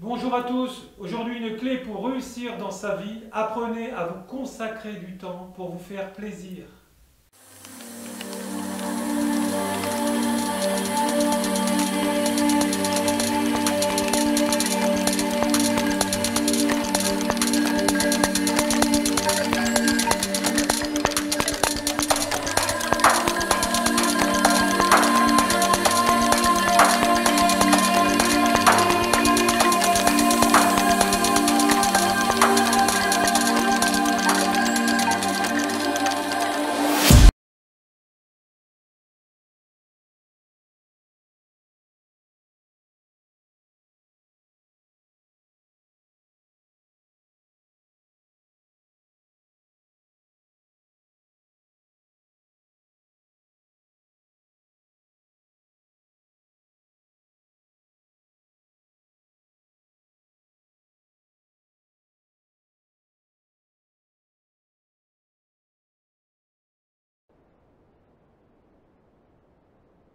Bonjour à tous, aujourd'hui une clé pour réussir dans sa vie, apprenez à vous consacrer du temps pour vous faire plaisir.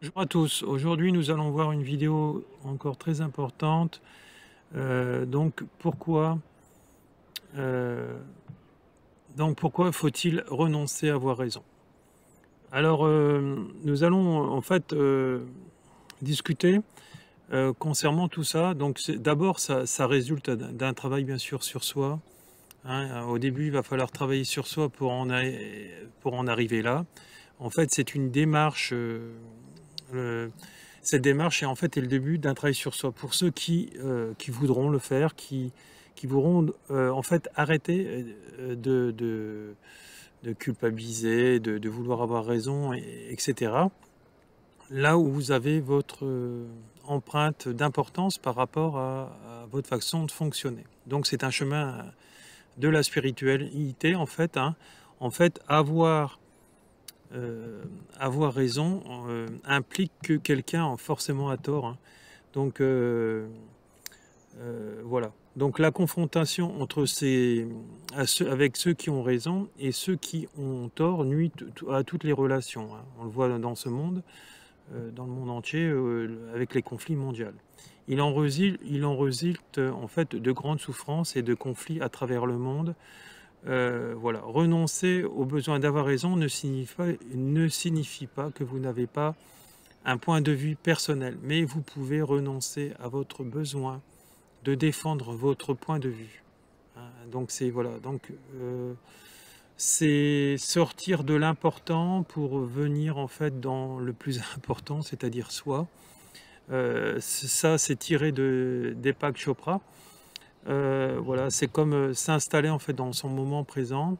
Bonjour à tous, aujourd'hui nous allons voir une vidéo encore très importante. Donc euh, pourquoi faut-il renoncer à avoir raison? Alors nous allons en fait discuter concernant tout ça. Donc d'abord ça résulte d'un travail bien sûr sur soi, hein. Au début il va falloir travailler sur soi pour en arriver là. En fait c'est une démarche. Le- Cette démarche est en fait est le début d'un travail sur soi. Pour ceux qui voudront le faire, qui voudront en fait arrêter de culpabiliser, de vouloir avoir raison, etc. Là où vous avez votre empreinte d'importance par rapport à votre façon de fonctionner. Donc c'est un chemin de la spiritualité en fait, hein. En fait, avoir raison implique que quelqu'un a forcément à tort, hein. Donc voilà. Donc la confrontation entre avec ceux qui ont raison et ceux qui ont tort nuit à toutes les relations, hein. On le voit dans ce monde, dans le monde entier, avec les conflits mondiaux. Il en résulte en fait de grandes souffrances et de conflits à travers le monde. Voilà, renoncer au besoin d'avoir raison ne signifie pas que vous n'avez pas un point de vue personnel, mais vous pouvez renoncer à votre besoin de défendre votre point de vue, hein. Donc c'est voilà, donc c'est sortir de l'important pour venir en fait dans le plus important, c'est-à-dire soi. Ça, c'est tiré de Deepak Chopra. Voilà, c'est comme s'installer en fait dans son moment présent.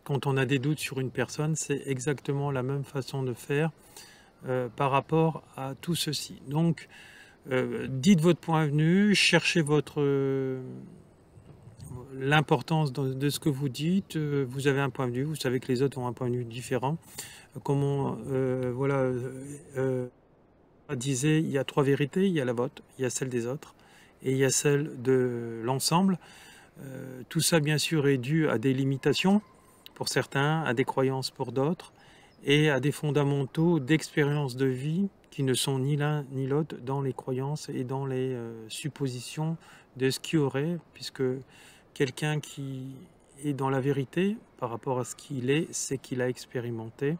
Quand on a des doutes sur une personne, c'est exactement la même façon de faire par rapport à tout ceci. Donc, dites votre point de vue, cherchez l'importance de ce que vous dites. Vous avez un point de vue, vous savez que les autres ont un point de vue différent. Comment, voilà, disait, il y a trois vérités, il y a la vôtre, il y a celle des autres, et il y a celle de l'ensemble. Tout ça, bien sûr, est dû à des limitations pour certains, à des croyances pour d'autres, et à des fondamentaux d'expérience de vie qui ne sont ni l'un ni l'autre dans les croyances et dans les suppositions de ce qui aurait, puisque quelqu'un qui est dans la vérité par rapport à ce qu'il est, c'est qu'il a expérimenté.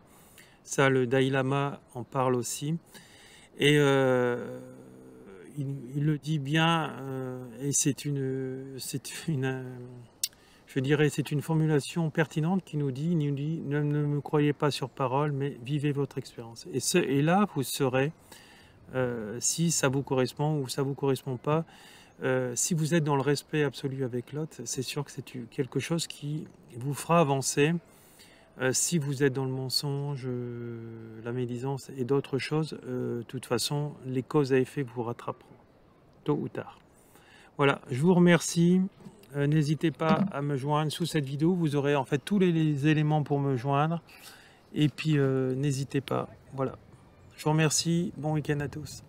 Ça, le Dalai Lama en parle aussi. Et il le dit bien, et je dirais, c'est une formulation pertinente qui nous dit, ne me croyez pas sur parole, mais vivez votre expérience. Et là, vous saurez si ça vous correspond ou ça vous correspond pas. Si vous êtes dans le respect absolu avec l'autre, c'est sûr que c'est quelque chose qui vous fera avancer. Si vous êtes dans le mensonge, la médisance et d'autres choses, de toute façon, les causes à effet vous rattraperont, tôt ou tard. Voilà, je vous remercie. N'hésitez pas à me joindre sous cette vidéo. Vous aurez en fait tous les éléments pour me joindre. Et puis, n'hésitez pas. Voilà. Je vous remercie. Bon week-end à tous.